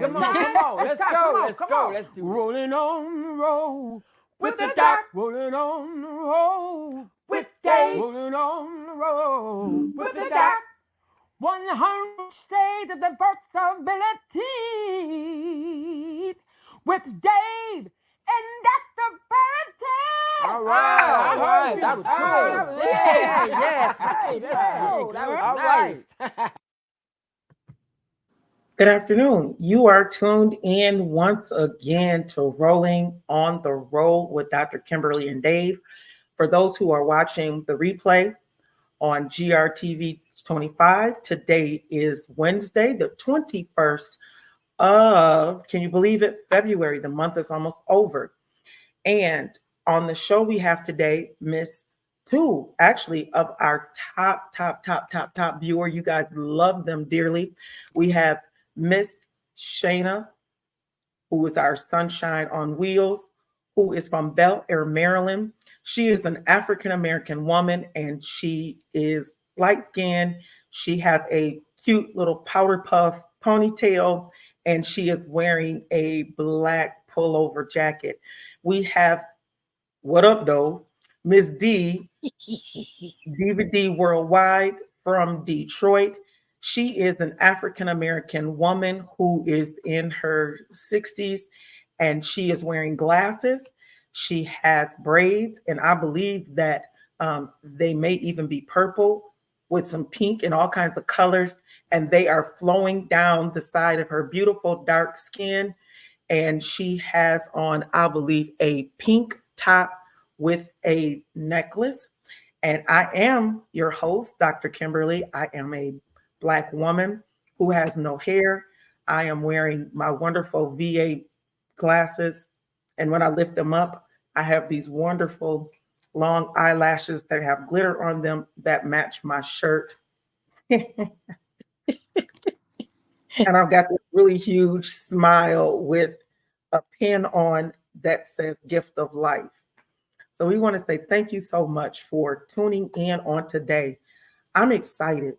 Come on, come on. Let's go. Let's go. Let's do it. Rolling on the road With the doc, rolling on the road with Dave, rolling on the road. with the doc. 100 shades of the possibility with Dave and Dr. Burton. All right, all right. That was cool. Yeah, yeah. Hey, That was all nice. Good afternoon. You are tuned in once again to Rolling on the Road with Dr. Kimberly and Dave. For those who are watching the replay on GRTV 25, today is Wednesday, the 21st of, can you believe it, February. The month is almost over. And on the show we have today, Miss Two, actually, of our top viewer. You guys love them dearly. We have Miss Shayna, who is our sunshine on wheels, who is from Bel Air, Maryland. She is an African-American woman, and she is light-skinned. She has a cute little powder puff ponytail, and she is wearing a black pullover jacket. We have, what up, though, Miss D, DVD Worldwide from Detroit. She is an African-American woman who is in her 60s, and she is wearing glasses. She has braids, and I believe that they may even be purple with some pink and all kinds of colors, and they are flowing down the side of her beautiful dark skin. And she has on, I believe, a pink top with a necklace. And I am your host, Dr. Kimberly. I am a Black woman who has no hair. I am wearing my wonderful VA glasses. And when I lift them up, I have these wonderful long eyelashes that have glitter on them that match my shirt. And I've got this really huge smile with a pin on that says gift of life. So we want to say thank you so much for tuning in on today. I'm excited.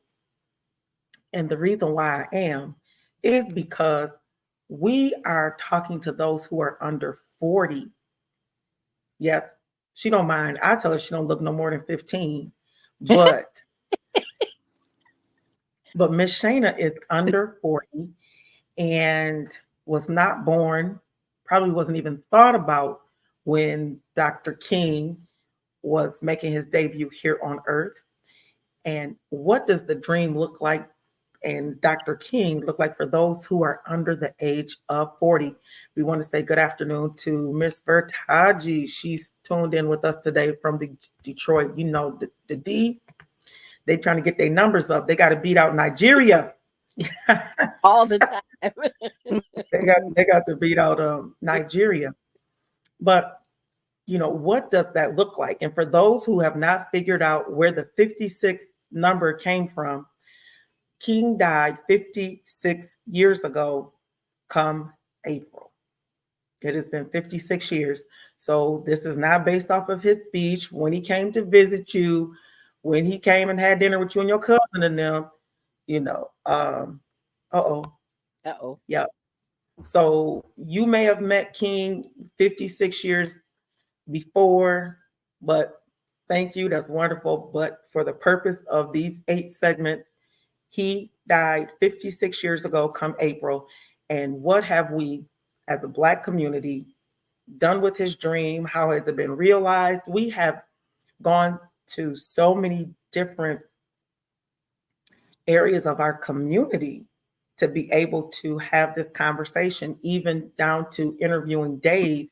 And the reason why I am is because we are talking to those who are under 40. Yes, she don't mind. I tell her she don't look no more than 15. But Miss Shayna is under 40 and was not born, probably wasn't even thought about when Dr. King was making his debut here on Earth. And what does the dream look like and Dr. King look like for those who are under the age of 40? We want to say good afternoon to Miss Vertaji. She's tuned in with us today from Detroit. You know, the D, they trying to get their numbers up. They got to beat out Nigeria. All the time. they got to beat out Nigeria. But, you know, what does that look like? And for those who have not figured out where the 56 number came from, King died 56 years ago, come April. It has been 56 years. So this is not based off of his speech when he came to visit you, when he came and had dinner with you and your cousin and them, you know. Yeah. So you may have met King 56 years before, but thank you. That's wonderful. But for the purpose of these 8 segments, he died 56 years ago, come April. And what have we, as a Black community, done with his dream? How has it been realized? We have gone to so many different areas of our community to be able to have this conversation, even down to interviewing Dave,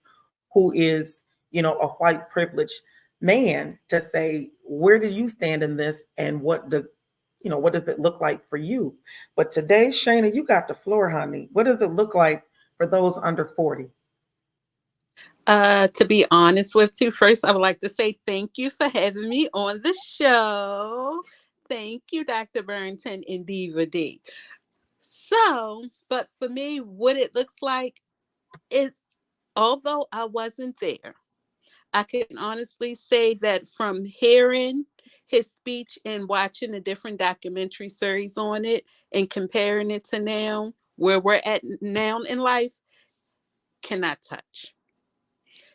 who is, you know, a white privileged man, to say, where do you stand in this, and what does it look like for you? But today, Shayna, you got the floor, honey. What does it look like for those under 40? To be honest with you, first, I would like to say thank you for having me on the show. Thank you, Dr. Burrington and Diva D. So, but for me, what it looks like is, although I wasn't there, I can honestly say that from hearing his speech and watching a different documentary series on it and comparing it to now, where we're at now in life, cannot touch.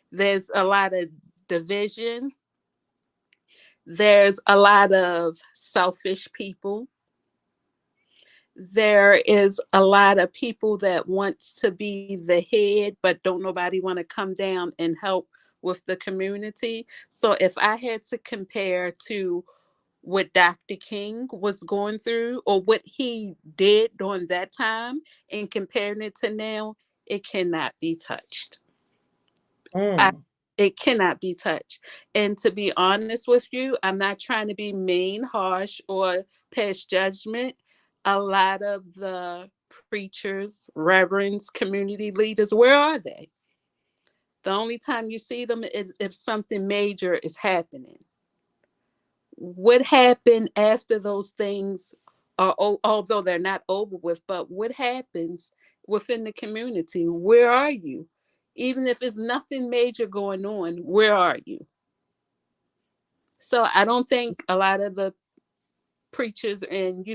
There's a lot of division. There's a lot of selfish people. There is a lot of people that wants to be the head, but don't nobody want to come down and help with the community. So if I had to compare to what Dr. King was going through or what he did during that time and comparing it to now, it cannot be touched. I, Mm. it cannot be touched. And to be honest with you, I'm not trying to be mean, harsh, or pass judgment. A lot of the preachers, reverends, community leaders, where are they? The only time you see them is if something major is happening. What happened after those things are, although they're not over with, but what happens within the community? Where are you? Even if it's nothing major going on, where are you? So I don't think a lot of the preachers and,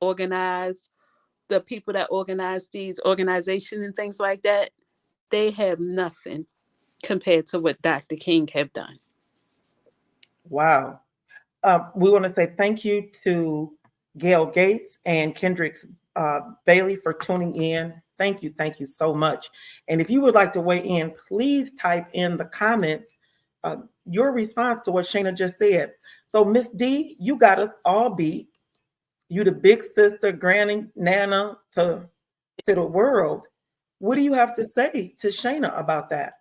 organize the people that organize these organizations and things like that, they have nothing compared to what Dr. King have done. Wow. We want to say thank you to Gail Gates and Kendricks Bailey for tuning in. Thank you so much. And if you would like to weigh in, please type in the comments your response to what Shayna just said. So, Miss D, you got us all beat. You the big sister, granny, nana to the world. What do you have to say to Shayna about that?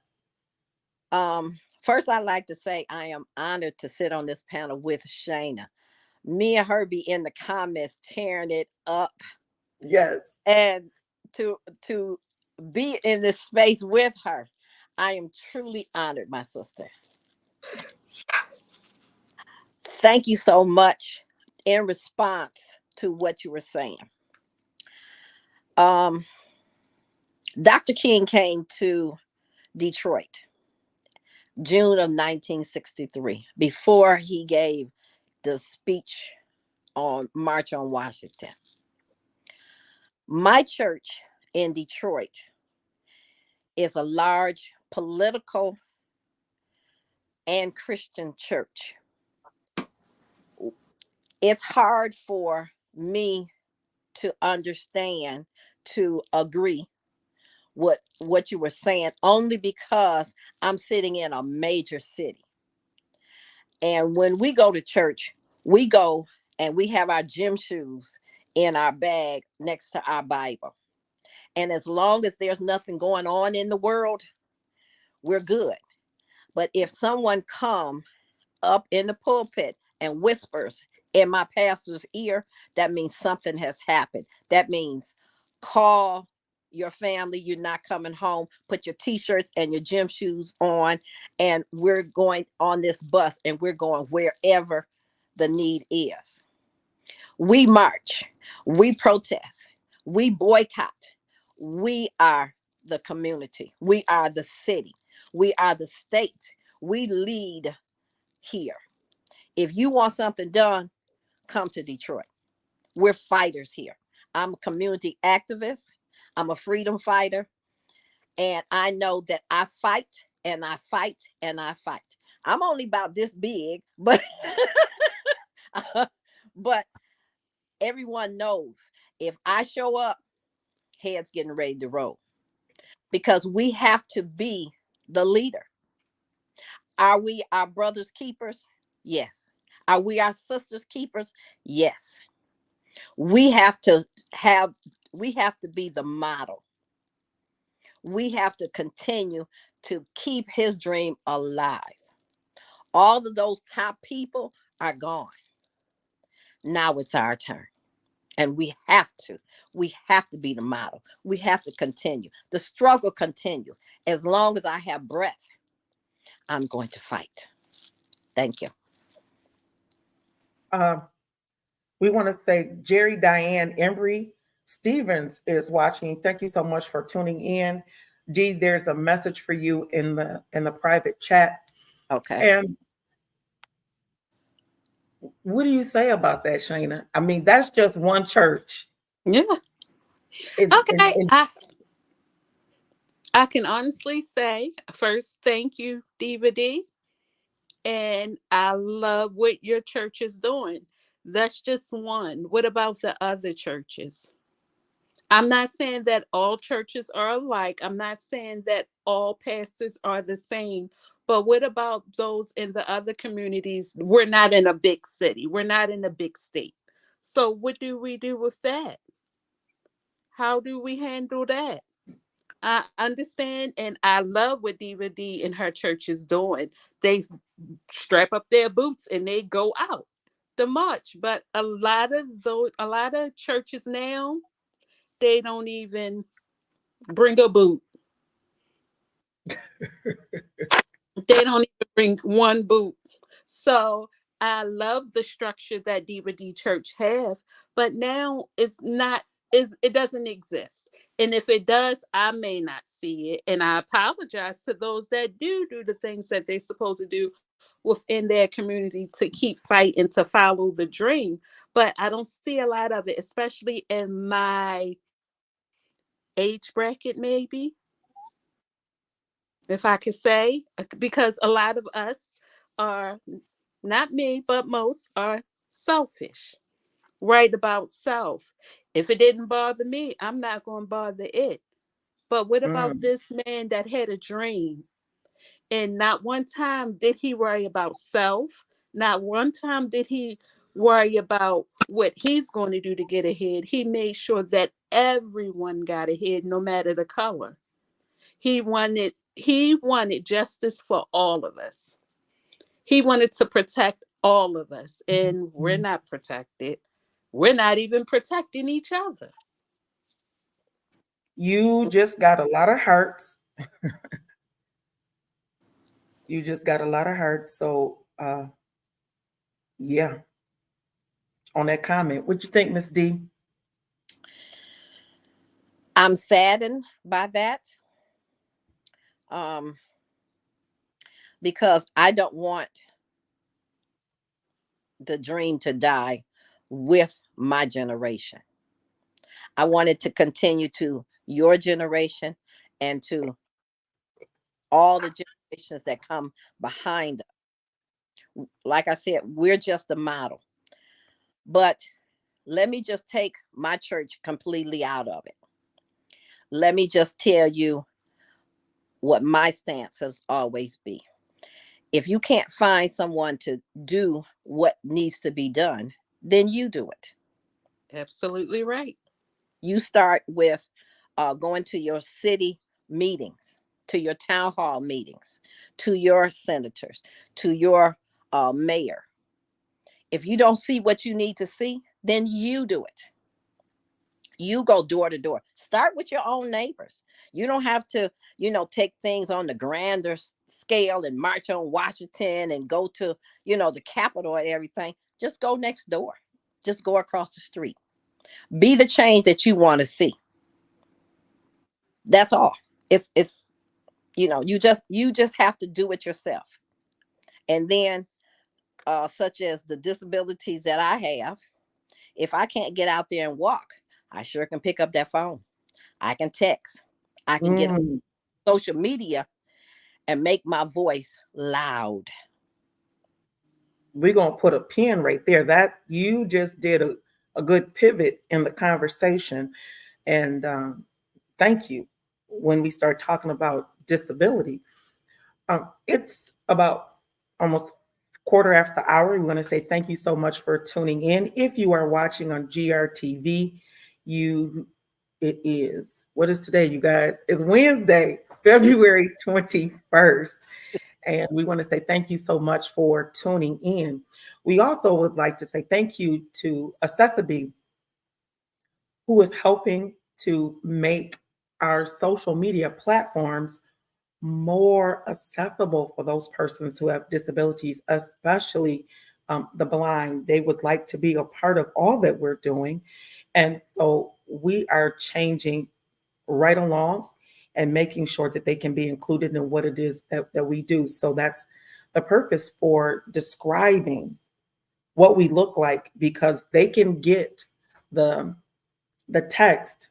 First, I'd like to say I am honored to sit on this panel with Shayna. Me and her be in the comments tearing it up, Yes. and to be in this space with her, I am truly honored, my sister. Thank you so much. In response to what you were saying, um, Dr. King came to Detroit June of 1963 before he gave the speech on March on Washington. My church in Detroit is a large political and Christian church. It's hard for me to understand, to agree what you were saying, only because I'm sitting in a major city. And when we go to church, we go and we have our gym shoes in our bag next to our Bible. And as long as there's nothing going on in the world, we're good. But if someone come up in the pulpit and whispers in my pastor's ear, that means something has happened. That means call your family, you're not coming home, put your t-shirts and your gym shoes on, and we're going on this bus and we're going wherever the need is. We march, we protest, we boycott. We are the community, we are the city, we are the state. We lead here. If you want something done, come to Detroit. We're fighters here. I'm a community activist, I'm a freedom fighter, and I know that I fight and I fight and I fight. I'm only about this big, but but everyone knows if I show up, heads getting ready to roll, because we have to be the leader. Are we our brothers' keepers? Yes. Are we our sisters' keepers? Yes. We have to have, we have to be the model. We have to continue to keep his dream alive. All of those top people are gone. Now it's our turn. And we have to be the model. We have to continue. The struggle continues. As long as I have breath, I'm going to fight. Thank you. Um, we want to say Jerry Diane Embry Stevens is watching. Thank you so much for tuning in. Dee, there's a message for you in the private chat. Okay. And what do you say about that, Shayna? I mean, that's just one church. Yeah. Okay, And I can honestly say first, thank you, Diva D, and I love what your church is doing. That's just one. What about the other churches? I'm not saying that all churches are alike. I'm not saying that all pastors are the same. But what about those in the other communities? We're not in a big city, we're not in a big state. So, what do we do with that? How do we handle that? I understand and I love what Diva D and her church is doing. They strap up their boots and they go out the march. But a lot of churches now, they don't even bring a boot. They don't even bring one boot. So I love the structure that Diva D Church have, but now it's not is it doesn't exist. And if it does, I may not see it. And I apologize to those that do the things that they're supposed to do within their community to keep fighting to follow the dream. But I don't see a lot of it, especially in my age bracket, maybe, if I could say, because a lot of us are, not me, but most are selfish, right about self. If it didn't bother me, I'm not going to bother it. But what about mm, this man that had a dream? And not one time did he worry about self. Not one time did he worry about what he's going to do to get ahead. He made sure that everyone got ahead, no matter the color. He wanted justice for all of us. He wanted to protect all of us, and we're mm. not protected. We're not even protecting each other. You just got a lot of hurts. You just got a lot of hurts. So yeah, on that comment. What you think, Miss D? I'm saddened by that, um, because I don't want the dream to die with my generation. I want it to continue to your generation and to all the generations that come behind. Like I said, we're just a model. But let me just take my church completely out of it. Let me just tell you what my stance has always be. If you can't find someone to do what needs to be done, then you do it. Absolutely right. You start with going to your city meetings, to your town hall meetings, to your senators, to your mayor. If you don't see what you need to see, then you do it. You go door to door. Start with your own neighbors. You don't have to, take things on the grander scale and march on Washington and go to, the Capitol and everything. Just go next door. Just go across the street. Be the change that you want to see. That's all. It's you just have to do it yourself. And then such as the disabilities that I have, if I can't get out there and walk, I sure can pick up that phone. I can text. I can get on Mm, social media and make my voice loud. we're gonna put a pin right there. That you just did a good pivot in the conversation. And thank you. When we start talking about disability, it's about almost quarter after the hour. We want to say thank you so much for tuning in. If you are watching on GRTV, you it is what is today, you guys? It's Wednesday, February 21st. And we want to say thank you so much for tuning in. We also would like to say thank you to Accessibility, who is helping to make our social media platforms more accessible for those persons who have disabilities, especially the blind. They would like to be a part of all that we're doing. And so we are changing right along and making sure that they can be included in what it is that we do. So that's the purpose for describing what we look like, because they can get the the text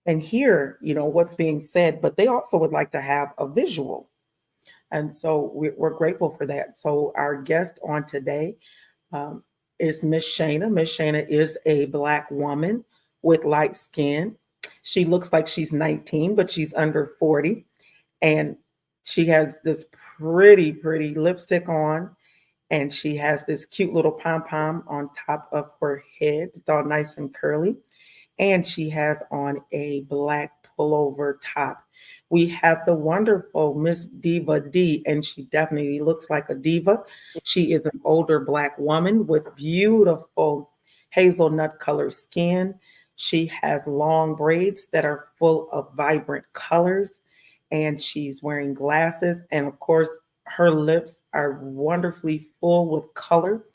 and hear, what's being said, but they also would like to have a visual. And so we're grateful for that. So our guest on today um, is Miss Shayna. Miss Shayna is a Black woman with light skin. She looks like she's 19, but she's under 40. And she has this pretty lipstick on. And she has this cute little pom pom on top of her head. It's all nice and curly, and she has on a black pullover top. We have the wonderful Miss Diva D, and she definitely looks like a diva. She is an older Black woman with beautiful hazelnut color skin. She has long braids that are full of vibrant colors, and she's wearing glasses. And of course, her lips are wonderfully full with color,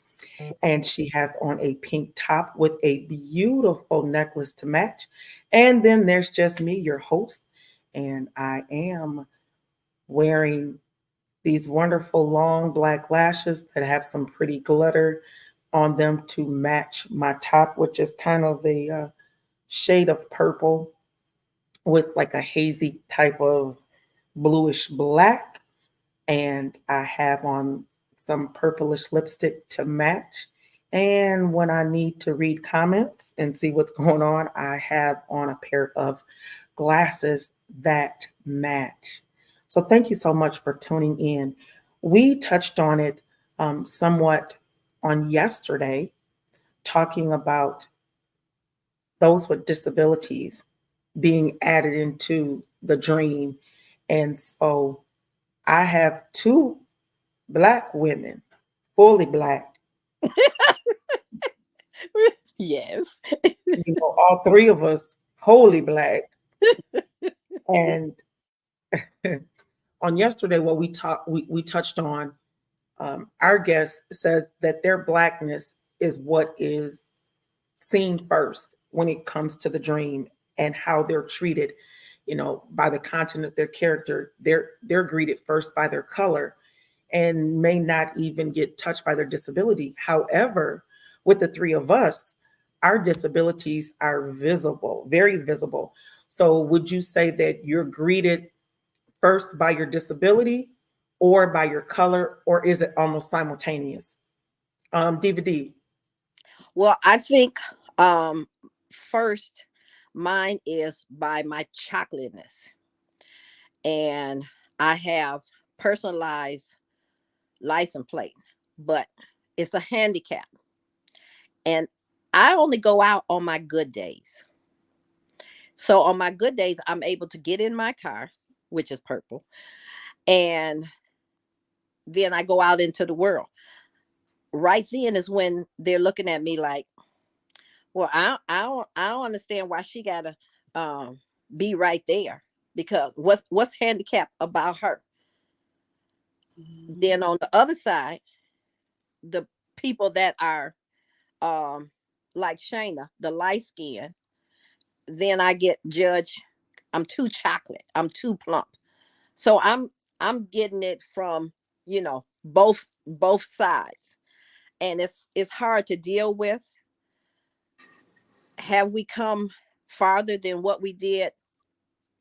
and she has on a pink top with a beautiful necklace to match. And then there's just me, your host, and I am wearing these wonderful long black lashes that have some pretty glitter on them to match my top, which is kind of a shade of purple with like a hazy type of bluish black. And I have on some purplish lipstick to match. And when I need to read comments and see what's going on, I have on a pair of glasses that match. So thank you so much for tuning in. We touched on it somewhat on yesterday, talking about those with disabilities being added into the dream. And so I have two Black women, fully Black. Yes. All three of us wholly Black. And on yesterday, what we touched on, our guest says that their Blackness is what is seen first when it comes to the dream, and how they're treated, by the content of their character. They're greeted first by their color, and may not even get touched by their disability. However, with the three of us, our disabilities are visible, very visible. So would you say that you're greeted first by your disability or by your color, or is it almost simultaneous? DVD. Well, I think first mine is by my chocolateness. And I have personalized license plate, but it's a handicap. And I only go out on my good days. So on my good days, I'm able to get in my car, which is purple, and then I go out into the world. Right then is when they're looking at me like, well, I don't understand why she gotta be right there, because what's handicapped about her? Then on the other side, the people that are um like Shayna, the light skin, then I get judged. I'm too chocolate. I'm too plump. So I'm getting it from, both sides. And it's hard to deal with. Have we come farther than what we did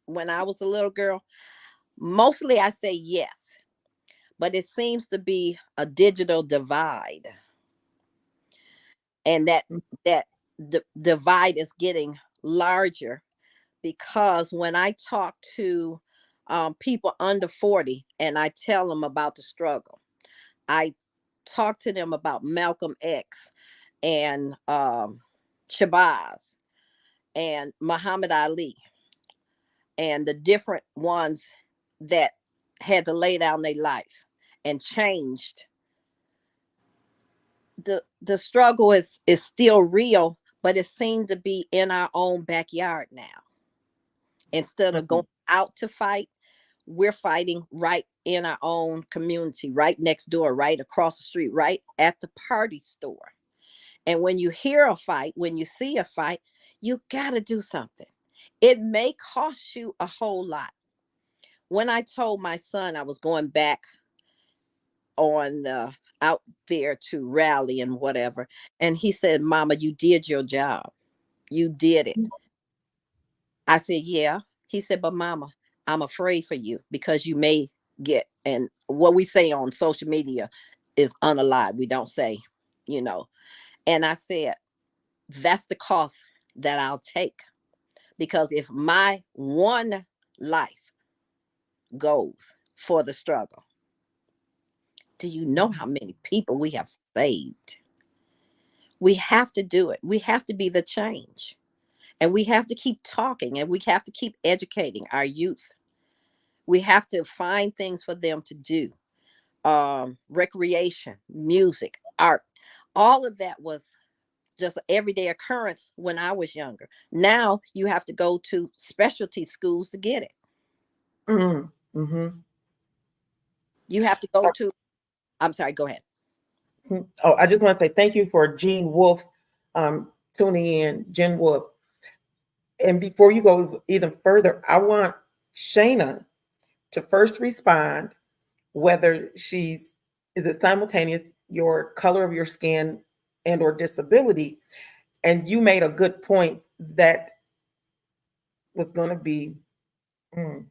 when I was a little girl? Mostly I say yes, but it seems to be a digital divide, and that divide is getting larger, because when I talk to people under 40 and I tell them about the struggle, I talk to them about Malcolm X and Shabazz and Muhammad Ali and the different ones that had to lay down their life and changed. The struggle is still real, but it seems to be in our own backyard now. Instead of going out to fight, we're fighting right in our own community, right next door, right across the street, right at the party store. And when you hear a fight, when you see a fight, you got to do something. It may cost you a whole lot. When I told my son I was going back on out there to rally and whatever, and he said, "Mama, you did your job. You did it." I said, yeah. He said, but mama, I'm afraid for you because you may get, and what we say on social media is unalive. We don't say, you know. And I said, that's the cost that I'll take. Because if my one life goes for the struggle, do you know how many people we have saved? We have to do it. We have to be the change. And we have to keep talking and we have to keep educating our youth. We have to find things for them to do. Recreation, music, art. All of that was just an everyday occurrence when I was younger. Now you have to go to specialty schools to get it. Mm-hmm. You have to go to, I'm sorry, go ahead. Oh, I just want to say thank you for Jean Wolf tuning in, Jen Wolf. And before you go even further, I want Shayna to first respond whether she's is it simultaneous your color of your skin and or disability. And you made a good point that was going to be mm,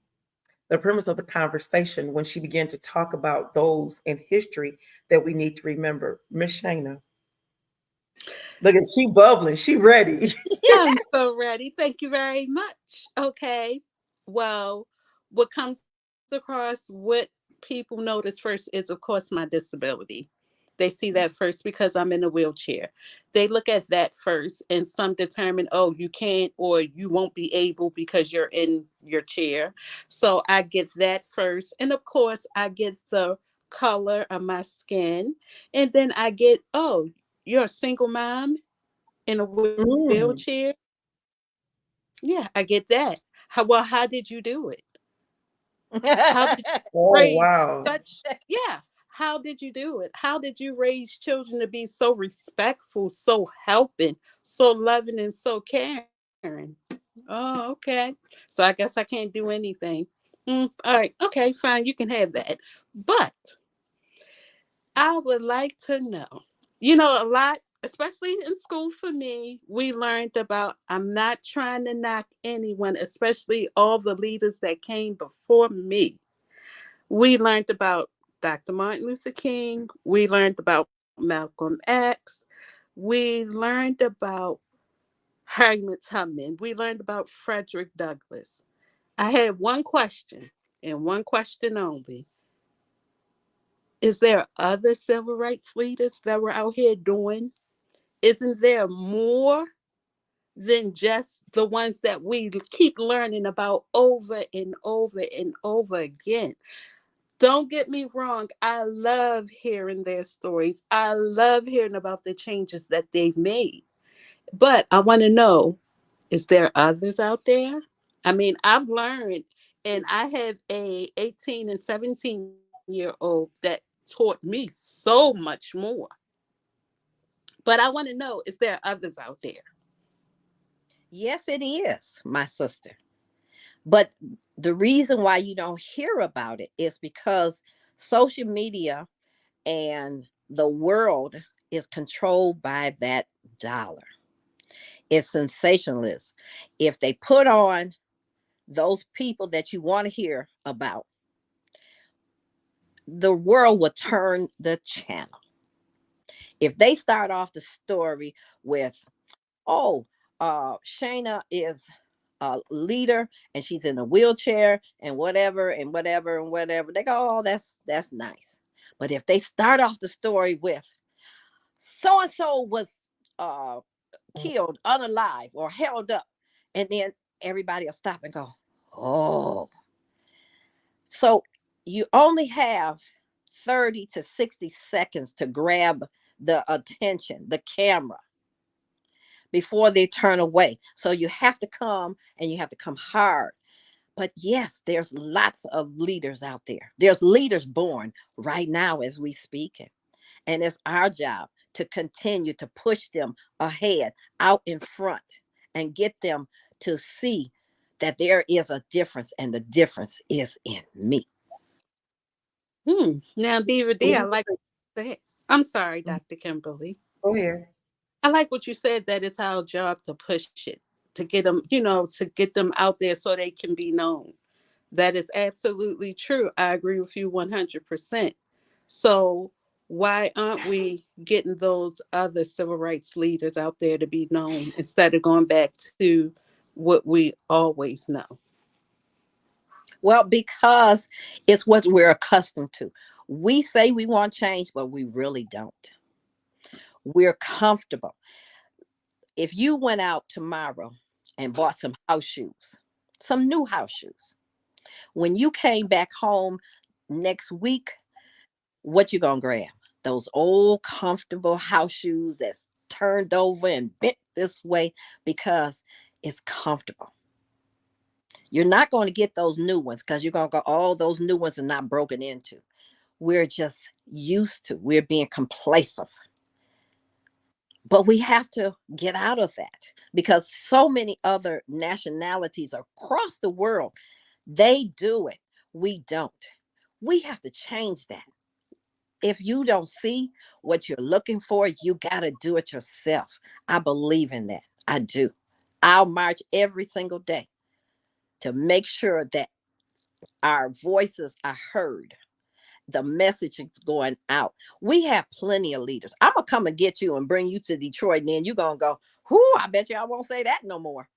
the premise of the conversation when she began to talk about those in history that we need to remember. Miss Shayna, look at she bubbling, she ready. I'm so ready. Thank you very much. Okay. Well, what comes across, what people notice first is, of course, my disability. They see that first because I'm in a wheelchair. They look at that first, and some determine, oh, you can't or you won't be able because you're in your chair. So I get that first. And of course, I get the color of my skin. And then I get, oh, you're a single mom in a wheelchair. Mm. Yeah, I get that. How did you do it? How did you Oh raise wow. such, yeah, how did you do it? How did you raise children to be so respectful, so helping, so loving, and so caring? Oh, okay. So I guess I can't do anything. All right, okay, fine, you can have that. But I would like to know, a lot, especially in school for me, we learned about, I'm not trying to knock anyone, especially all the leaders that came before me. We learned about Dr. Martin Luther King. We learned about Malcolm X. We learned about Harriet Tubman. We learned about Frederick Douglass. I had one question and one question only. Is there other civil rights leaders that were out here doing? Isn't there more than just the ones that we keep learning about over and over and over again? Don't get me wrong. I love hearing their stories. I love hearing about the changes that they've made. But I want to know, is there others out there? I mean, I've learned, and I have a 18 and 17-year-old that taught me so much more. But I want to know, is there others out there? Yes, it is, my sister. But the reason why you don't hear about it is because social media and the world is controlled by that dollar. It's sensationalist. If they put on those people that you want to hear about, the world will turn the channel. If they start off the story with, oh, Shayna is a leader and she's in a wheelchair and whatever and whatever and whatever, they go, oh, that's nice. But if they start off the story with, so and so was uh, killed unalive or held up, and then everybody will stop and go, oh. So you only have 30 to 60 seconds to grab the attention, the camera, before they turn away. So you have to come and you have to come hard. But yes, there's lots of leaders out there. There's leaders born right now as we speak. And it's our job to continue to push them ahead, out in front, and get them to see that there is a difference, and the difference is in me. Now, Diva D, I like what you said. I'm sorry, Dr. Kimberly. Go ahead. I like what you said, that it's our job to push it, to to get them, to get them out there so they can be known. That is absolutely true. I agree with you 100%. So why aren't we getting those other civil rights leaders out there to be known instead of going back to what we always know? Well, because it's what we're accustomed to. We say we want change, but we really don't. We're comfortable. If you went out tomorrow and bought some house shoes, some new house shoes, when you came back home next week, what you gonna grab? Those old comfortable house shoes that's turned over and bent this way because it's comfortable. You're not going to get those new ones because you're going to go, all those new ones are not broken into. We're just used to, we're being complacent. But we have to get out of that because so many other nationalities across the world, they do it. We don't. We have to change that. If you don't see what you're looking for, you got to do it yourself. I believe in that. I do. I'll march every single day to make sure that our voices are heard. The message is going out. We have plenty of leaders. I'm going to come and get you and bring you to Detroit, and then you're going to go, whoo, I bet you I won't say that no more.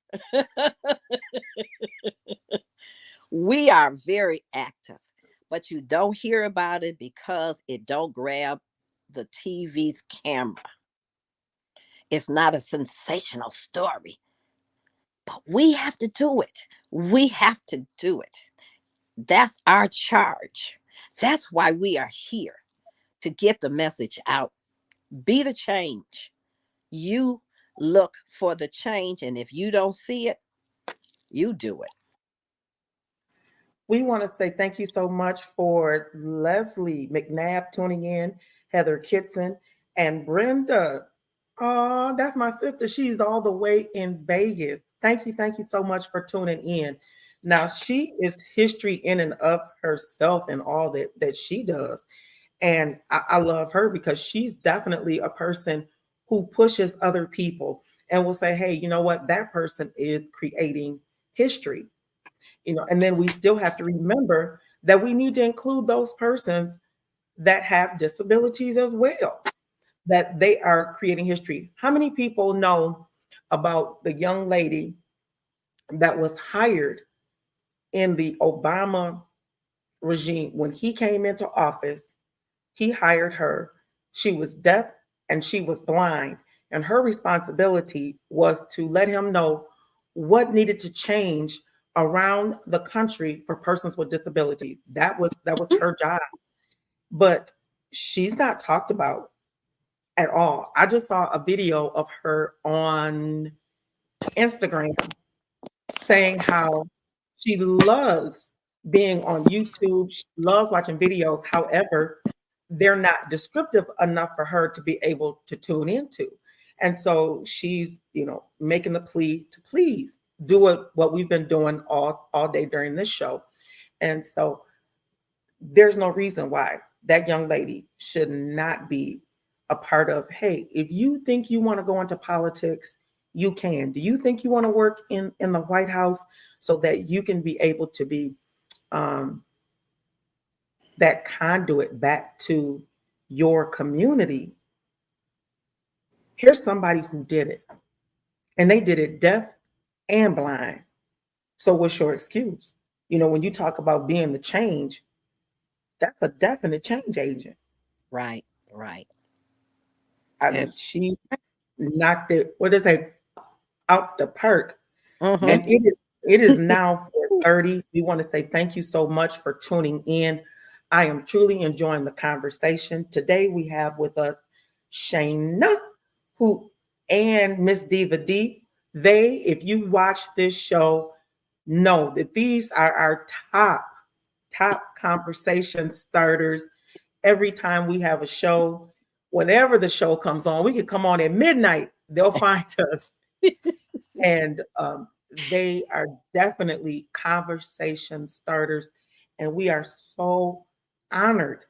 We are very active, but you don't hear about it because it don't grab the TV's camera. It's not a sensational story, but we have to do it. We have to do it. That's our charge. That's why we are here, to get the message out. Be the change. You look for the change, and if you don't see it, you do it. We want to say thank you so much for Leslie McNabb tuning in, Heather Kitson, and Brenda. Oh, that's my sister. She's all the way in Vegas. Thank you so much for tuning in. Now, she is history in and of herself and all that she does. And I love her because she's definitely a person who pushes other people and will say, hey, you know what? That person is creating history. And then we still have to remember that we need to include those persons that have disabilities as well, that they are creating history. How many people know about the young lady that was hired in the Obama regime? When he came into office, he hired her. She was deaf and she was blind, and her responsibility was to let him know what needed to change around the country for persons with disabilities. That was her job. But she's not talked about at all. I just saw a video of her on Instagram saying how she loves being on YouTube. She loves watching videos. However, they're not descriptive enough for her to be able to tune into. And so she's, making the plea to please do what we've been doing all day during this show. And so there's no reason why that young lady should not be a part of, hey, if you think you want to go into politics, you can. Do you think you want to work in the White House so that you can be able to be that conduit back to your community? Here's somebody who did it, and they did it deaf and blind. So what's your excuse? When you talk about being the change, that's a definite change agent. Right, right. I mean, Yes. she knocked it, what is it, out the park. Mm-hmm. And it is now 4:30. We want to say thank you so much for tuning in. I am truly enjoying the conversation. Today we have with us Shayna, who and Miss Diva D. They, if you watch this show, know that these are our top conversation starters. Every time we have a show, whenever the show comes on, we could come on at midnight. They'll find us. And they are definitely conversation starters. And we are so honored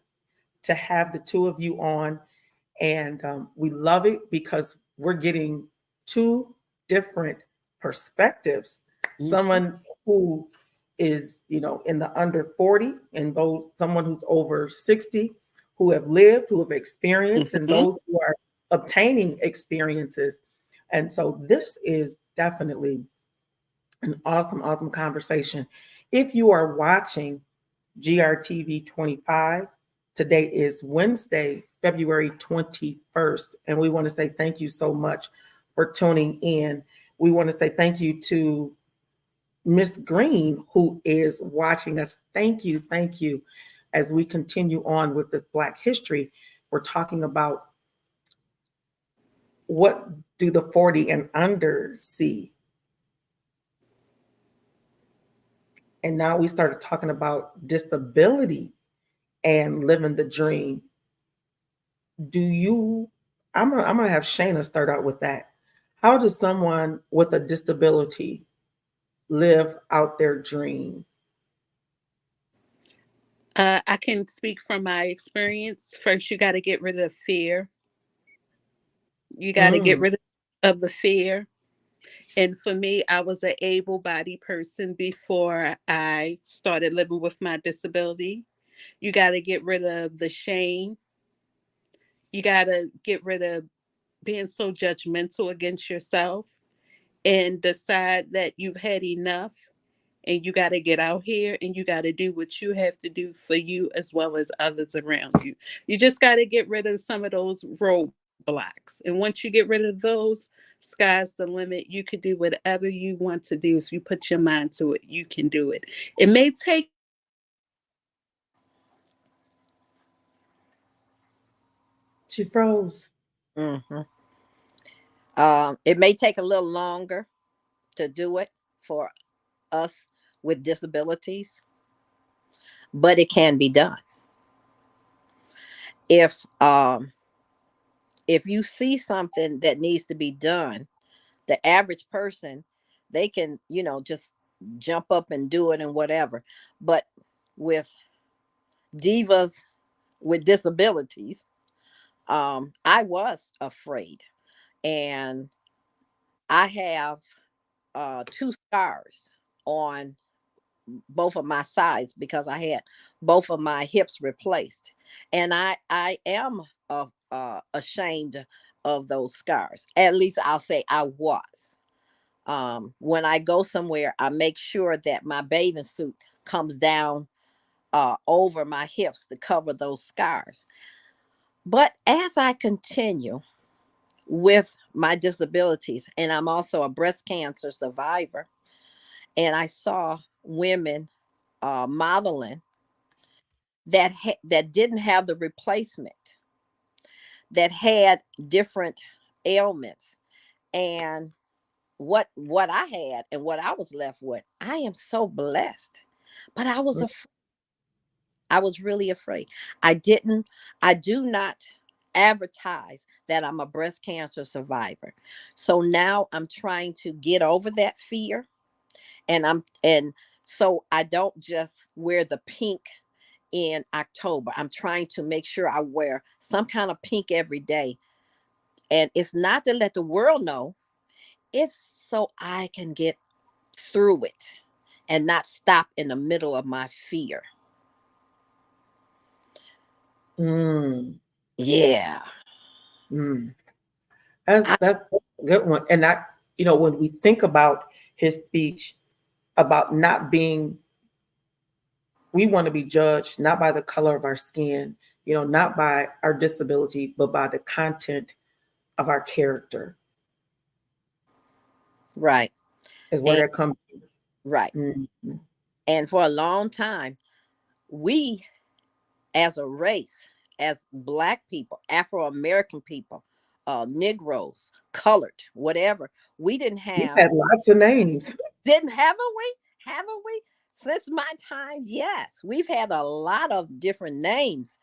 to have the two of you on. And we love it because we're getting two different perspectives. Mhm. Someone who is, in the under 40, and those someone who's over 60, who have lived, who have experienced, and Mhm. those who are obtaining experiences. And so this is definitely an awesome, awesome conversation. If you are watching GRTV 25, today is Wednesday, February 21st, and we want to say thank you so much for tuning in. We want to say thank you to Miss Green, who is watching us. Thank you, thank you. As we continue on with this Black history, we're talking about what do the 40 and under see. And now we started talking about disability and living the dream. Do you, I'm gonna have Shayna start out with that. How does someone with a disability live out their dream? I can speak from my experience. First, you got to get rid of fear. You got to get Mm, rid of the fear. And for me, I was an able bodied person before I started living with my disability. You got to get rid of the shame. You got to get rid of being so judgmental against yourself and decide that you've had enough and you got to get out here and you got to do what you have to do for you as well as others around you. You just got to get rid of some of those roadblocks. And once you get rid of those, sky's the limit. You could do whatever you want to do. If you put your mind to it, you can do it. It may take you a little longer. she froze. Mhm. It may take a little longer to do it for us with disabilities, but it can be done. If um if you see something that needs to be done, the average person, they can, just jump up and do it and whatever. But with divas with disabilities, I was afraid. And I have two scars on both of my sides because I had both of my hips replaced, and I am ashamed of those scars. At least I'll say I was. When I go somewhere, I make sure that my bathing suit comes down over my hips to cover those scars. But as I continue with my disabilities, and I'm also a breast cancer survivor, and I saw women modeling that didn't have the replacement, that had different ailments, and what I had and what I was left with. I am so blessed, but I was really afraid. I didn't. I do not advertise that I'm a breast cancer survivor. So now I'm trying to get over that fear, and so I don't just wear the pink in October. I'm trying to make sure I wear some kind of pink every day. And it's not to let the world know, it's so I can get through it and not stop in the middle of my fear. Mm, Yeah. mm. That's a good one. And when we think about his speech about not being, we want to be judged not by the color of our skin, not by our disability, but by the content of our character, Right. is where And that comes right. from. And for a long time, we as a race, as Black people, Afro American people, Negroes, colored, whatever, we didn't We've have, had lots of names. didn't haven't we? Haven't we? Since my time, yes. We've had a lot of different names.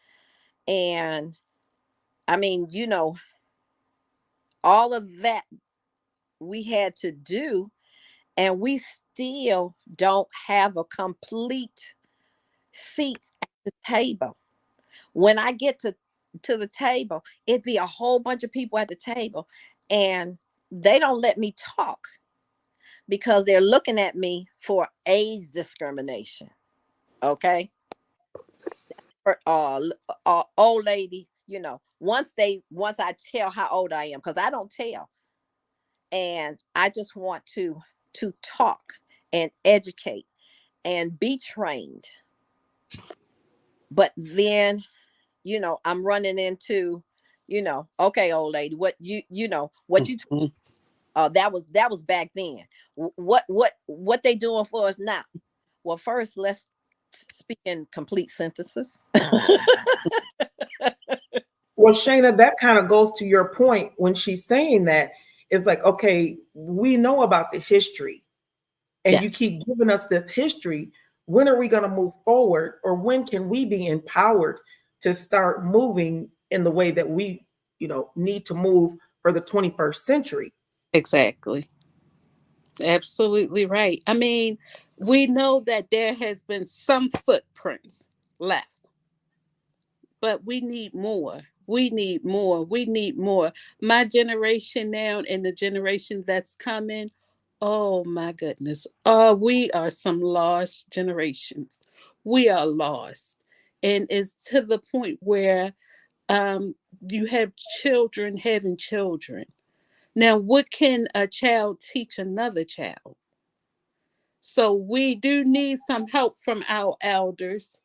And I mean, all of that we had to do, and we still don't have a complete seat at the table. When I get to the table, it'd be a whole bunch of people at the table, and they don't let me talk because they're looking at me for age discrimination. Okay. Old lady, once I tell how old I am, because I don't tell, and I just want to talk and educate and be trained. But then, I'm running into, okay, old lady, what you that was back then. What they doing for us now? Well, first let's speak in complete sentences. Well, Shayna, that kind of goes to your point when she's saying that. It's like, okay, we know about the history, and you Yes, keep giving us this history. When are we going to move forward, or when can we be empowered to start moving in the way that we, need to move for the 21st century? exactly. Absolutely right. I mean, we know that there has been some footprints left, but we need more. We need more. We need more. My generation now and the generation that's coming, oh my goodness. We are some lost generations. We are lost. And it's to the point where um you have children having children. Now, what can a child teach another child? So we do need some help from our elders.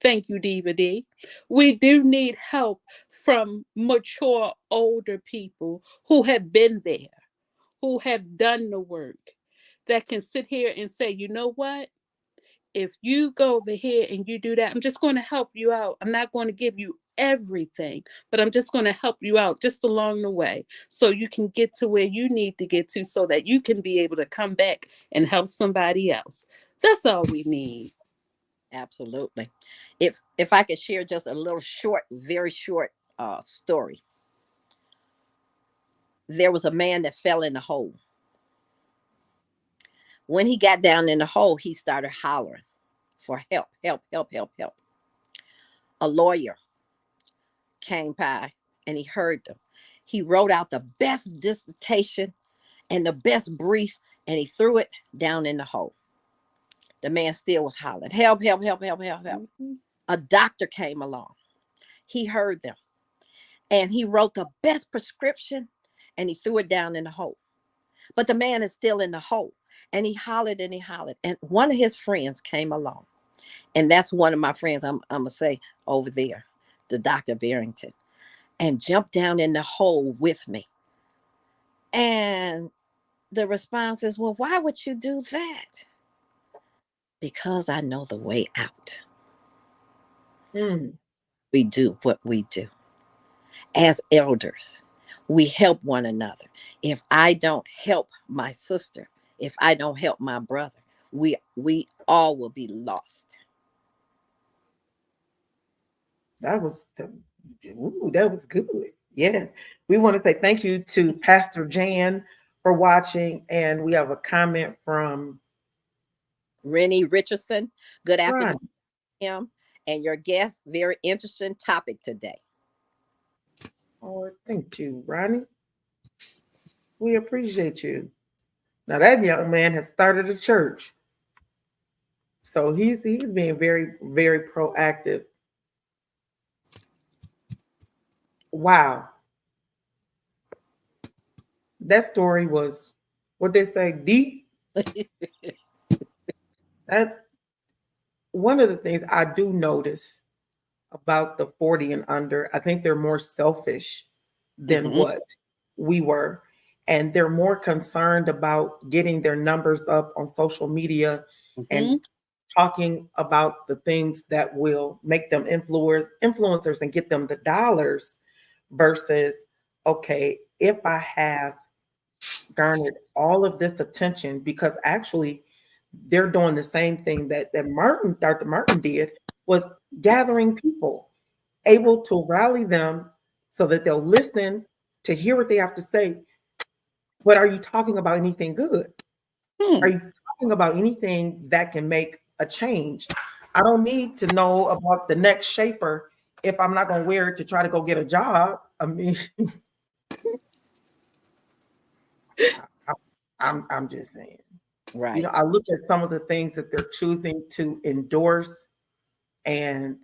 Thank you, DVD. We do need help from mature older people who have been there, who have done the work, that can sit here and say, you know what? If you go over here and you do that, I'm just going to help you out. I'm not going to give you everything, but I'm just going to help you out just along the way so you can get to where you need to get to so that you can be able to come back and help somebody else. That's all we need. Absolutely. If I could share just a little short, very short story. There was a man that fell in the hole. When he got down in the hole, he started hollering for help, help, help, help, help. A lawyer came by and he heard them. He wrote out the best dissertation and the best brief, and he threw it down in the hole. The man still was hollering, help, help, help, help, help, help. Mhm. A doctor came along. He heard them and he wrote the best prescription and he threw it down in the hole. But the man is still in the hole, and he hollered and he hollered. And one of his friends came along. And that's one of my friends, I'm going to say over there, the Dr. Barrington, and jumped down in the hole with me. And the response is, well, why would you do that? Because I know the way out. Mm, We do what we do. As elders, we help one another. If I don't help my sister, if I don't help my brother, we all will be lost. that was good. Yes. We want to say thank you to Pastor Jan for watching. And we have a comment from Rennie Richardson, good afternoon, Ron. Kim, and your guest. Very interesting topic today. Oh, thank you, Ronnie. We appreciate you. Now that young man has started a church. So he's being very, very proactive. Wow. That story was, what they say, deep. That one of the things I do notice about the 40 and under, I think they're more selfish than Mhm. what we were. And they're more concerned about getting their numbers up on social media and Mhm. talking about the things that will make them influencers and get them the dollars versus, okay, if I have garnered all of this attention, because actually they're doing the same thing that Dr. Martin did, was gathering people, able to rally them so that they'll listen to hear what they have to say. But are you talking about anything good? Are Hmm. you talking about anything that can make a change? I don't need to know about the next shaper if I'm not going to wear it to try to go get a job. I mean, I'm just saying. Right. I look at some of the things that they're choosing to endorse, and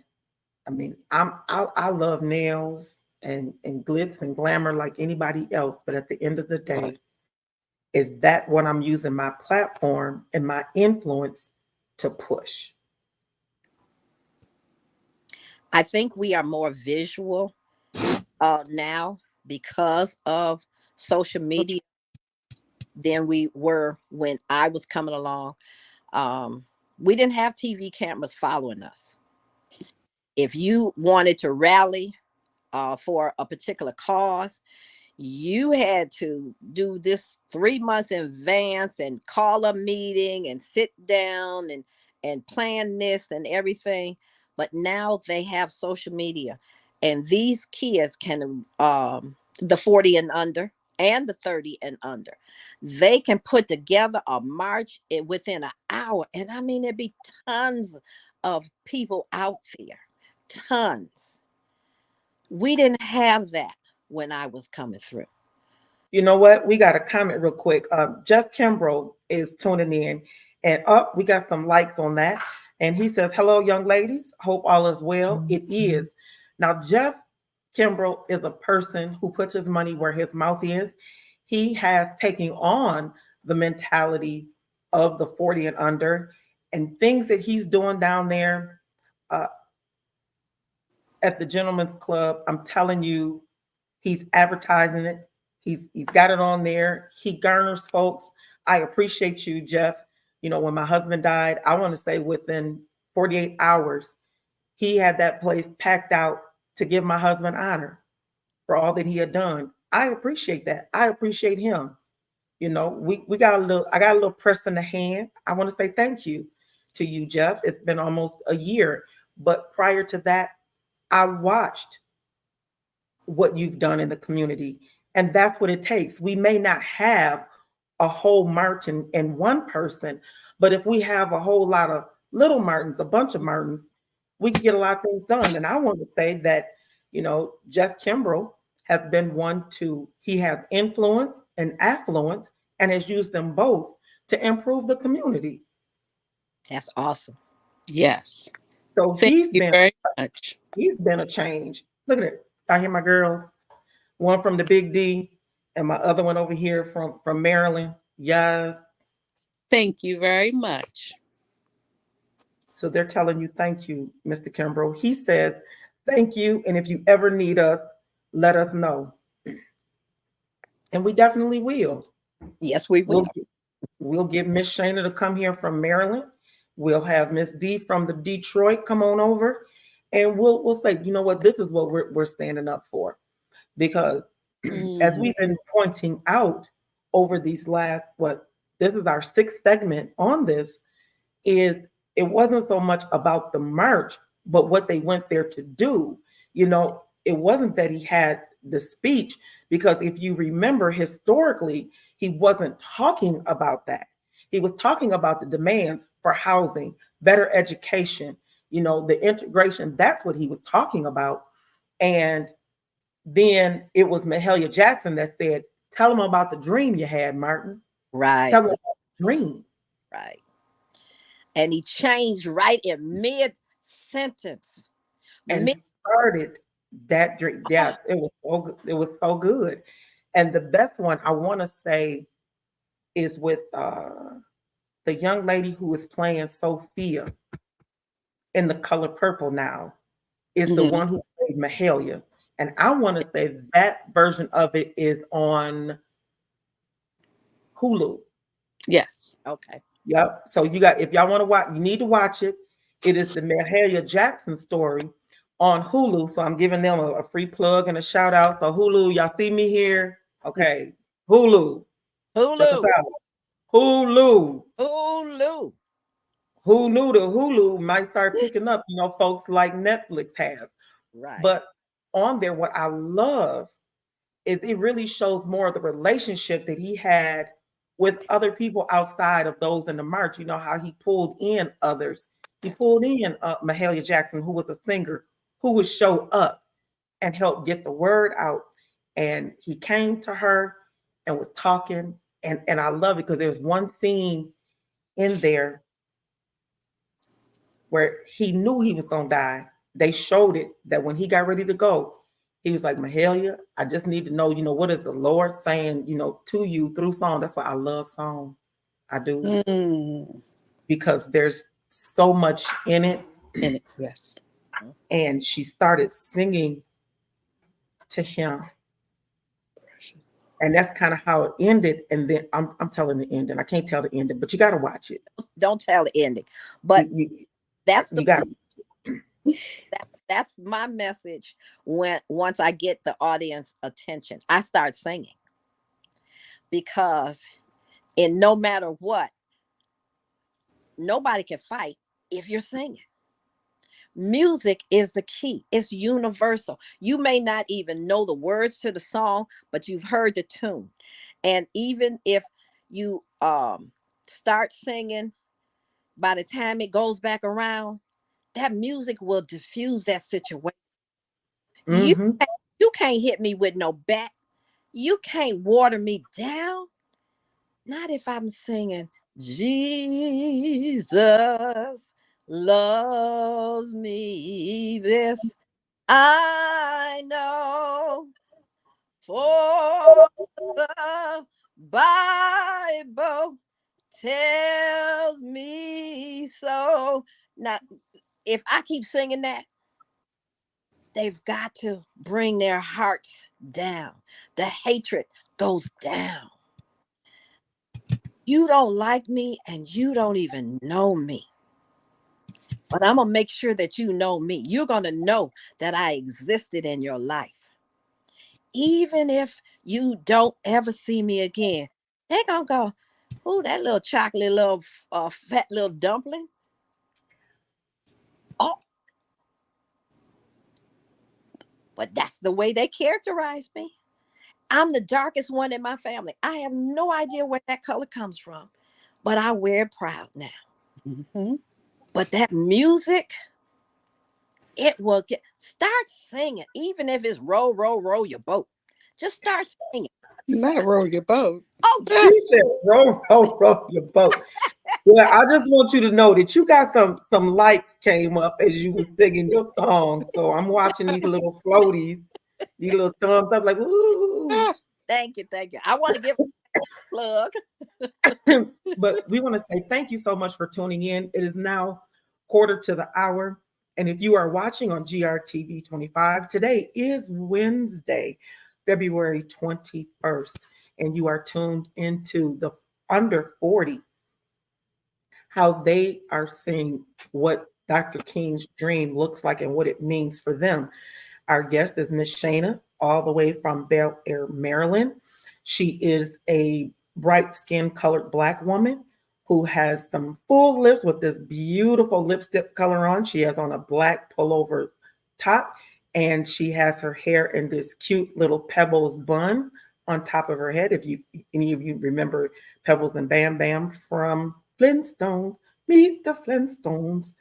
I mean, I love nails and glitz and glamour like anybody else, but at the end of the day, is that what I'm using my platform and my influence to push? I think we are more visual now because of social media than we were when I was coming along. We didn't have TV cameras following us. If you wanted to rally for a particular cause, you had to do this 3 months in advance and call a meeting and sit down and plan this and everything. But now they have social media, and these kids can the 40 and under and the 30 and under, they can put together a march within an hour. And I mean, there'd be tons of people out there, tons. We didn't have that when I was coming through. You know what? We got a comment real quick. Jeff Kimbrough is tuning in, and up we got some likes on that. And he says, "Hello, young ladies. Hope all is well." It is. Now, Jeff Kimbrough is a person who puts his money where his mouth is. He has taken on the mentality of the 40 and under, and things that he's doing down there uh, at the Gentlemen's Club. I'm telling you, he's advertising it. He's got it on there. He garners folks. I appreciate you, Jeff. When my husband died, I want to say within 48 hours, he had that place packed out to give my husband honor for all that he had done. I appreciate that. I appreciate him. We got I got a little press in the hand. I want to say thank you to you, Jeff. It's been almost a year. But prior to that, I watched what you've done in the community. And that's what it takes. We may not have a whole Martin in one person, but if we have a whole lot of little Martins, a bunch of Martins, we can get a lot of things done. And I want to say that, Jeff Kimbrough has been he has influence and affluence and has used them both to improve the community. That's awesome. Yes. So Thank you very much. He's been a change. Look at it. I hear my girls. One from the Big D and my other one over here from Maryland. Yes. Thank you very much. So they're telling you thank you, Mr. Kimbrough. He says thank you, and if you ever need us, let us know. And we definitely will. Yes, we will. We'll get Miss Shana to come here from Maryland. We'll have Miss D from the Detroit come on over, and we'll say, you know what, this is what we're standing up for. Because as we've been pointing out over these last, this is our 6th segment on this, is it wasn't so much about the march, but what they went there to do. It wasn't that he had the speech, because if you remember historically, he wasn't talking about that. He was talking about the demands for housing, better education, the integration. That's what he was talking about. And then it was Mahalia Jackson that said, "Tell them about the dream you had, Martin." Right. Tell them about the dream. Right. And he changed right in mid-sentence. And started that dream. Yes, it was so good. It was so good. And the best one I want to say is with the young lady who is playing Sophia in The Color Purple now, is the one who played Mahalia. And I want to say that version of it is on Hulu. Yes. Okay. Yep. So if y'all want to watch, you need to watch it. It is the Mahalia Jackson story on Hulu. So I'm giving them a free plug and a shout out. So Hulu, y'all see me here? Okay. Hulu. Hulu. Hulu. Hulu. Who knew the Hulu might start picking up, folks like Netflix has. Right. But on there, what I love is it really shows more of the relationship that he had with other people outside of those in the march. How he pulled in others. He pulled in Mahalia Jackson, who was a singer, who would show up and help get the word out. And he came to her and was talking And I love it because there's one scene in there where he knew he was gonna die. They showed it that when he got ready to go, he was like, Mahalia, I just need to know, what is the Lord saying, to you through song. That's why I love song. I do. Mm. Because there's so much in it. In it, yes. And she started singing to him. And that's kind of how it ended. And then I'm telling the ending. I can't tell the ending, but you got to watch it. Don't tell the ending. But that's you got that's my message. Once I get the audience attention, I start singing, because in no matter what, nobody can fight if you're singing. Music is the key. It's universal. You may not even know the words to the song, but you've heard the tune. And even if you start singing, by the time it goes back around, that music will diffuse that situation. You Mm-hmm. you can't hit me with no bat. You can't water me down. Not if I'm singing, Jesus loves me. This I know, for the Bible tells me so. Now, if I keep singing that, they've got to bring their hearts down. The hatred goes down. You don't like me and you don't even know me. But I'm going to make sure that you know me. You're going to know that I existed in your life. Even if you don't ever see me again, they're going to go, "Ooh, that little chocolate, little fat little dumpling. Oh, but that's the way they characterize me. I'm the darkest one in my family. I have no idea where that color comes from, but I wear it proud now." Mm-hmm. But that music, it will start singing, even if it's row, row, row your boat. Just start singing. Not roll your boat. Oh, She said, row, row, row your boat. Well, I just want you to know that you got some lights came up as you were singing your song. So I'm watching these little floaties, these little thumbs up, like, ooh. thank you, thank you. I want to give a plug. But we want to say thank you so much for tuning in. It is now quarter to the hour. And if you are watching on GRTV 25, today is Wednesday, February 21st, and you are tuned into the under 40, how they are seeing what Dr. King's dream looks like and what it means for them. Our guest is Miss Shana, all the way from Bel Air, Maryland. She is a bright skin colored Black woman who has some full lips with this beautiful lipstick color on. She has on a black pullover top, and she has her hair in this cute little Pebbles bun on top of her head. If you any of you remember Pebbles and Bam Bam from Flintstones, meet the Flintstones.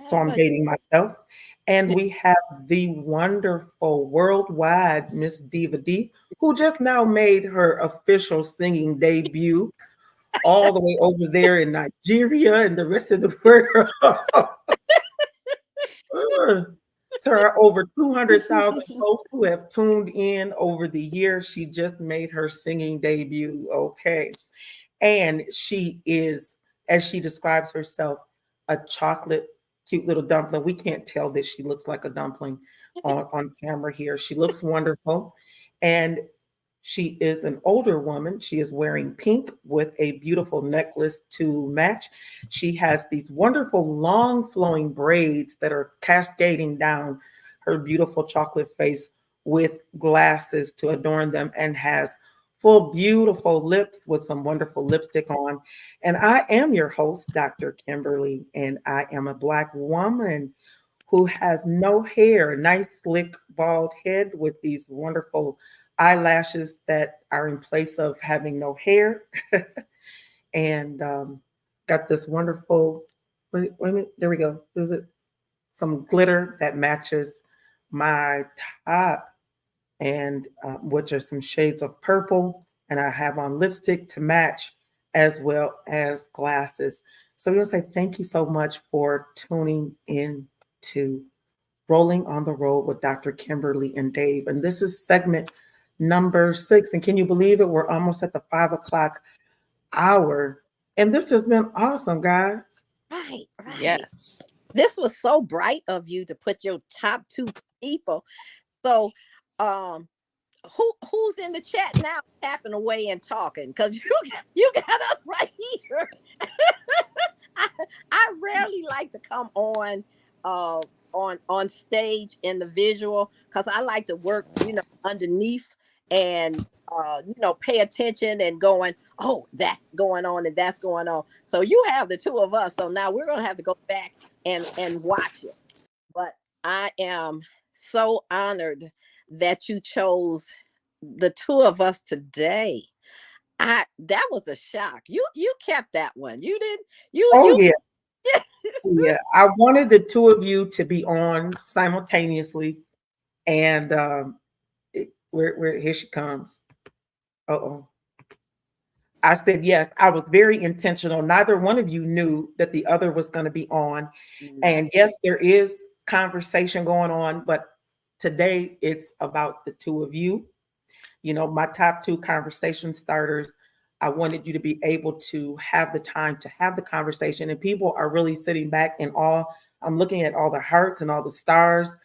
So I'm dating myself. And we have the wonderful worldwide Miss Diva D, who just now made her official singing debut all the way over there in Nigeria and the rest of the world. To her over 200,000 folks who have tuned in over the years, she just made her singing debut. Okay. And she is, as she describes herself, a chocolate, cute little dumpling. We can't tell that she looks like a dumpling on camera here. She looks wonderful. And she is an older woman. She is wearing pink with a beautiful necklace to match. She has these wonderful long flowing braids that are cascading down her beautiful chocolate face with glasses to adorn them, and has full, beautiful lips with some wonderful lipstick on. And I am your host, Dr. Kimberly, and I am a Black woman who has no hair, a nice, slick, bald head with these wonderful eyelashes that are in place of having no hair. And got this wonderful, wait a minute, there we go. Is it some glitter that matches my top, and which are some shades of purple and I have on lipstick to match as well as glasses. So we want to say thank you so much for tuning in to Rolling on the Road with Dr. Kimberly and Dave. And this is segment number 6. And can you believe it? We're almost at the 5 o'clock hour. And this has been awesome, guys. Right, right. Yes. This was so bright of you to put your top 2 people. So, who's in the chat now tapping away and talking? Because you got us right here. I rarely like to come on on stage in the visual, because I like to work, underneath, and pay attention and going, oh, that's going on and that's going on. So you have the 2 of us. So now we're gonna have to go back and watch it. But I am so honored that you chose the 2 of us today. That was a shock. You kept that one. You didn't. Oh, You. yeah. Yeah. I wanted the 2 of you to be on simultaneously. And where here she comes. Uh-oh. I said yes. I was very intentional. Neither one of you knew that the other was going to be on. And yes, there is conversation going on, but today it's about the 2 of you. My top 2 conversation starters. I wanted you to be able to have the time to have the conversation, and people are really sitting back in awe. I'm looking at all the hearts and all the stars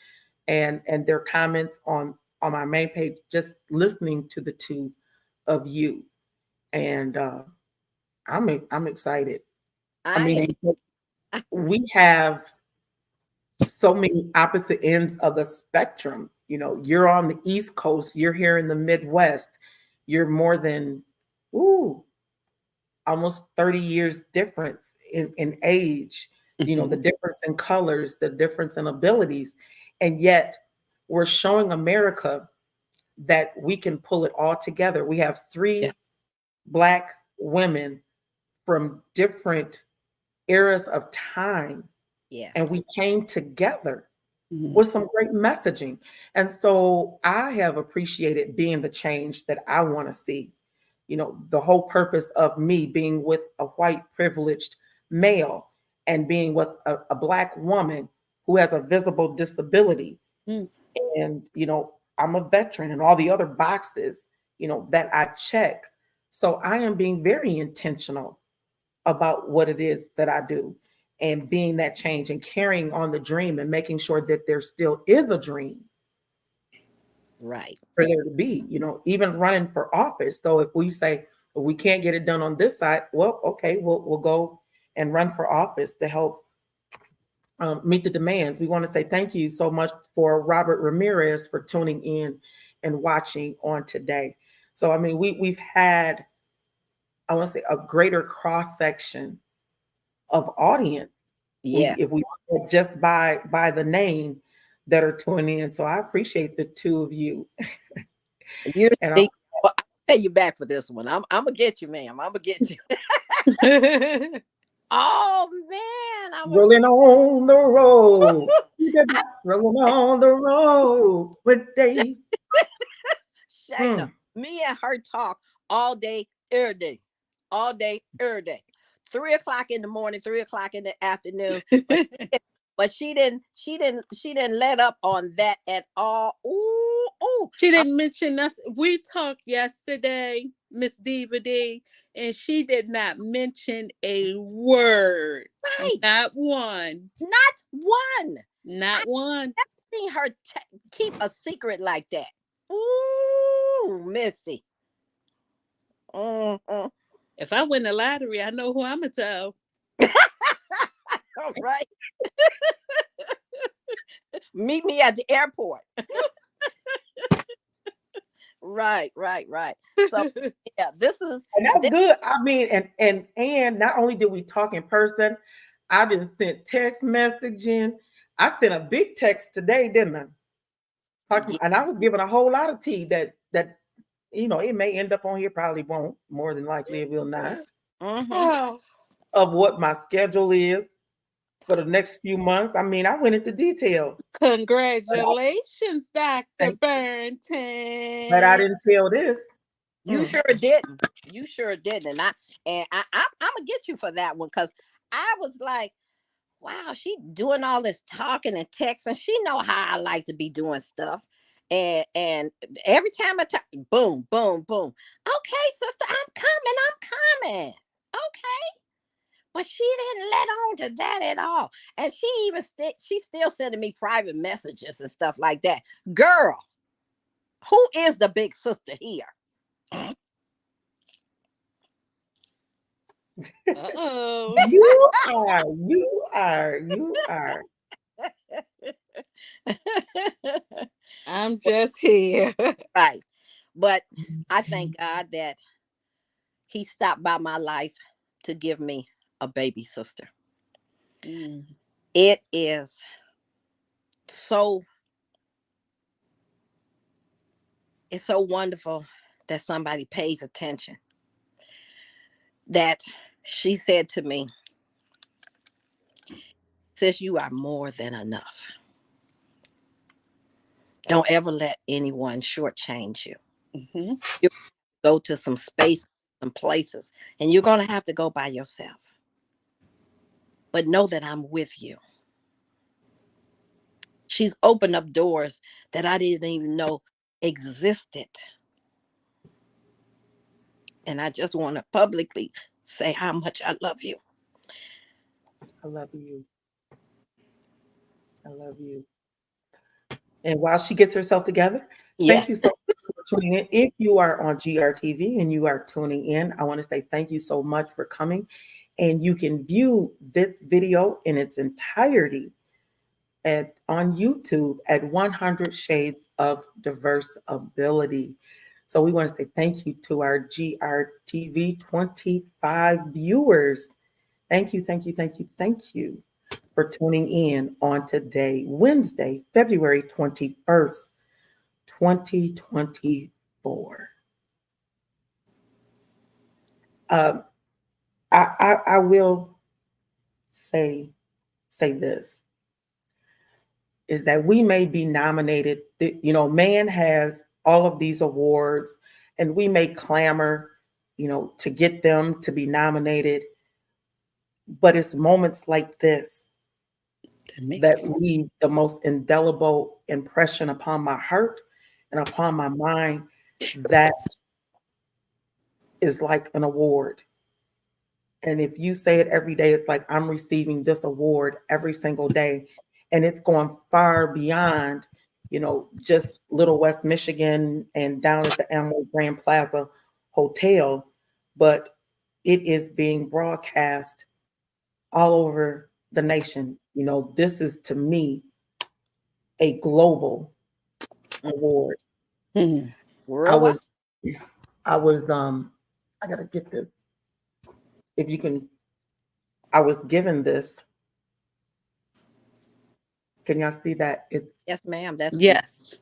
and their comments on my main page, just listening to the 2 of you. And I'm excited. I mean, we have so many opposite ends of the spectrum. You're on the East Coast, you're here in the Midwest, you're more than almost 30 years difference in age, the difference in colors, the difference in abilities. And yet we're showing America that we can pull it all together. We have 3 Black women from different eras of time. Yes. And we came together with some great messaging. And so I have appreciated being the change that I want to see. The whole purpose of me being with a white privileged male and being with a Black woman who has a visible disability. And, I'm a veteran and all the other boxes, that I check. So I am being very intentional about what it is that I do and being that change and carrying on the dream and making sure that there still is a dream. Right. For there to be, even running for office. So if we say, well, we can't get it done on this side, well, okay, we'll go and run for office to help meet the demands. We want to say thank you so much for Robert Ramirez for tuning in and watching on today. So, I mean, we've had, I want to say, a greater cross section of audience. Yeah. If we just by the name that are tuning in. So I appreciate the 2 of you. You and think, I'll pay you back for this one. I'm gonna get you, ma'am. I'm gonna get you. Oh man, rolling on the road. Rolling on the road with Dave. Shayna, me and her talk all day, every day. All day, every day. 3 o'clock in the morning, 3 o'clock in the afternoon. But she didn't let up on that at all. Ooh. She didn't mention us. We talked yesterday, Miss Diva D, and she did not mention a word. Right. Not one. Not one. Not one. I've seen her keep a secret like that. Ooh, Missy. Mm-hmm. If I win the lottery, I know who I'm gonna tell. All right. Meet me at the airport. Right. So yeah, this is, and that's good. I mean, and not only did we talk in person, I didn't send text messaging. I sent a big text today, didn't I? And I was giving a whole lot of tea that it may end up on here, probably won't. More than likely, it will not. Of what my schedule is for the next few months. I mean, I went into detail. Congratulations, Dr. Burnton. But I didn't tell this. You sure didn't. You sure didn't. And I'm gonna get you for that one because I was like, wow, she doing all this talking and texting. She know how I like to be doing stuff. And every time I talk, boom, boom, boom. Okay, sister, I'm coming. Okay. But she didn't let on to that at all. And she's still sending me private messages and stuff like that. Girl, who is the big sister here? Uh-oh. You are. I'm just here. Right. But I thank God that he stopped by my life to give me a baby sister. It is so it's so wonderful that somebody pays attention. That she said to me, "Sis, you are more than enough. Don't ever let anyone shortchange you. You go to some space, some places, and you're gonna have to go by yourself. But know that I'm with you." She's opened up doors that I didn't even know existed. And I just want to publicly say how much I love you. I love you. I love you. And while she gets herself together, Yeah. thank you so much for tuning in. If you are on GRTV and you are tuning in, I want to say thank you so much for coming. And you can view this video in its entirety on YouTube at 100 Shades of Diverse Ability. So we want to say thank you to our GRTV 25 viewers. Thank you for tuning in on today, Wednesday, February 21st, 2024. I will say this, is that we may be nominated. Man has all of these awards, and we may clamor, to get them to be nominated. But it's moments like this that leave the most indelible impression upon my heart and upon my mind. That is like an award. And if you say it every day, it's like I'm receiving this award every single day. And it's going far beyond, just Little West Michigan and down at the Amway Grand Plaza Hotel, but it is being broadcast all over the nation. This is, to me, a global award. I was, I gotta get this. If you can, I was given this. Can y'all see that? Yes, ma'am. That's yes.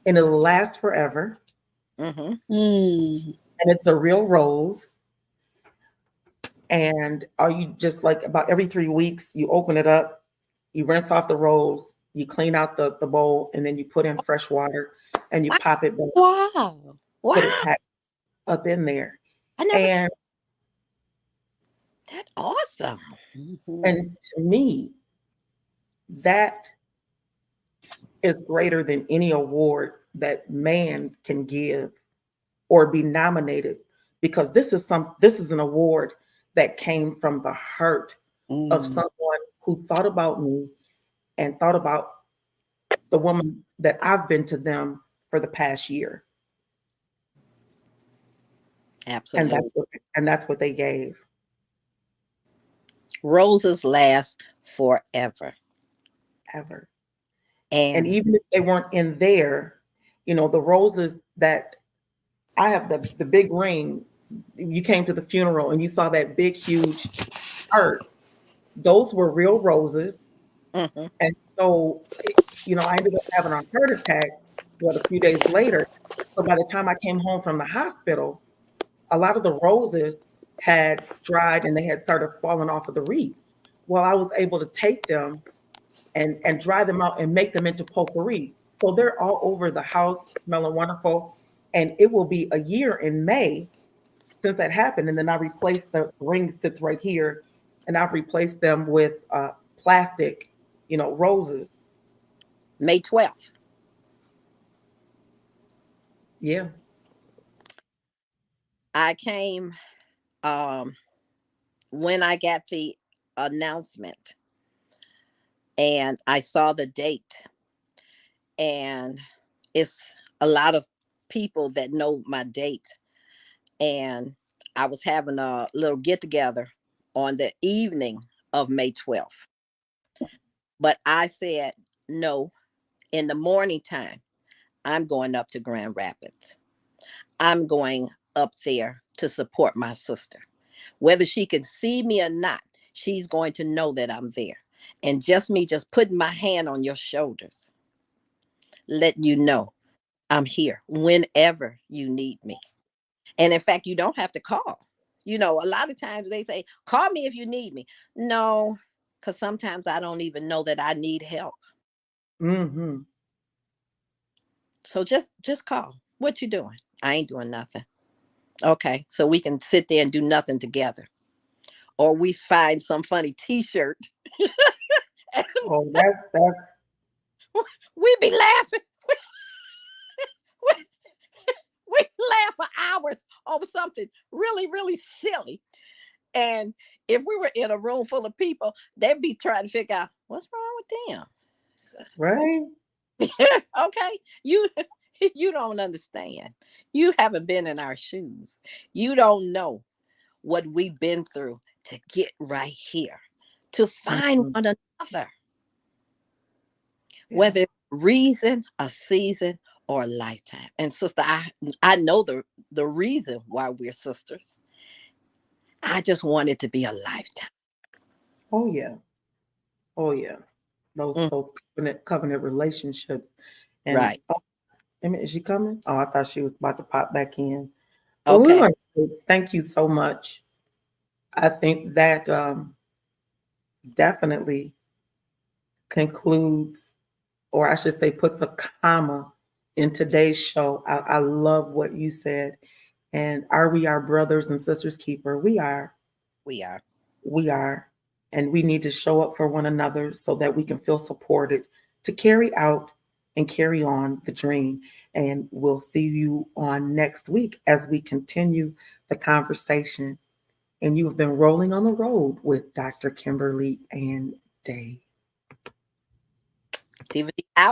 And it'll last forever. Mm-hmm. And it's a real rose. And are you just like about every 3 weeks, you open it up, you rinse off the rose, you clean out the bowl, and then you put in fresh water and you pop it back. Wow. Put it back up in there. And that's awesome. And to me, that is greater than any award that man can give or be nominated, because this is an award that came from the heart of someone who thought about me and thought about the woman that I've been to them for the past year. Absolutely. And that's what they gave. Roses last forever. Ever. And even if they weren't in there, the roses that I have, the big ring, you came to the funeral and you saw that big, huge heart. Those were real roses. Mm-hmm. And so, I ended up having a heart attack a few days later. So by the time I came home from the hospital, a lot of the roses had dried and they had started falling off of the wreath. Well, I was able to take them and dry them out and make them into potpourri. So they're all over the house, smelling wonderful. And it will be a year in May since that happened. And then I replaced the ring sits right here, and I've replaced them with plastic, roses. May 12th. Yeah. I came when I got the announcement and I saw the date, and it's a lot of people that know my date. And I was having a little get together on the evening of May 12th. But I said, no, in the morning time, I'm going up to Grand Rapids. I'm going up there to support my sister. Whether she can see me or not, she's going to know that I'm there. And just putting my hand on your shoulders, letting you know I'm here whenever you need me. And in fact, you don't have to call. A lot of times they say, call me if you need me. No, because sometimes I don't even know that I need help. Mm-hmm. So just call. What you doing? I ain't doing nothing. Okay, so we can sit there and do nothing together. Or we find some funny t-shirt. Oh, that's We be laughing. We, we laugh for hours over something really, really silly. And if we were in a room full of people, they'd be trying to figure out what's wrong with them. right. Okay, you don't understand. You haven't been in our shoes. You don't know what we've been through to get right here, to find Mhm. one another, Yeah. whether it's reason, a season, or a lifetime. And sister, I know the reason why we're sisters. I just want it to be a lifetime. Oh yeah. Oh yeah. Those Mm, those covenant relationships. And right. is she coming? Oh, I thought she was about to pop back in. Well, we Okay. want to say thank you so much. I think that definitely concludes, or I should say, puts a comma in today's show. I love what you said. And are we our brothers and sisters keeper? We are. We are. We are. And we need to show up for one another so that we can feel supported to carry out and carry on the dream. And we'll see you on next week as we continue the conversation. And you have been rolling on the road with Dr. Kimberly and Dave. DVD out.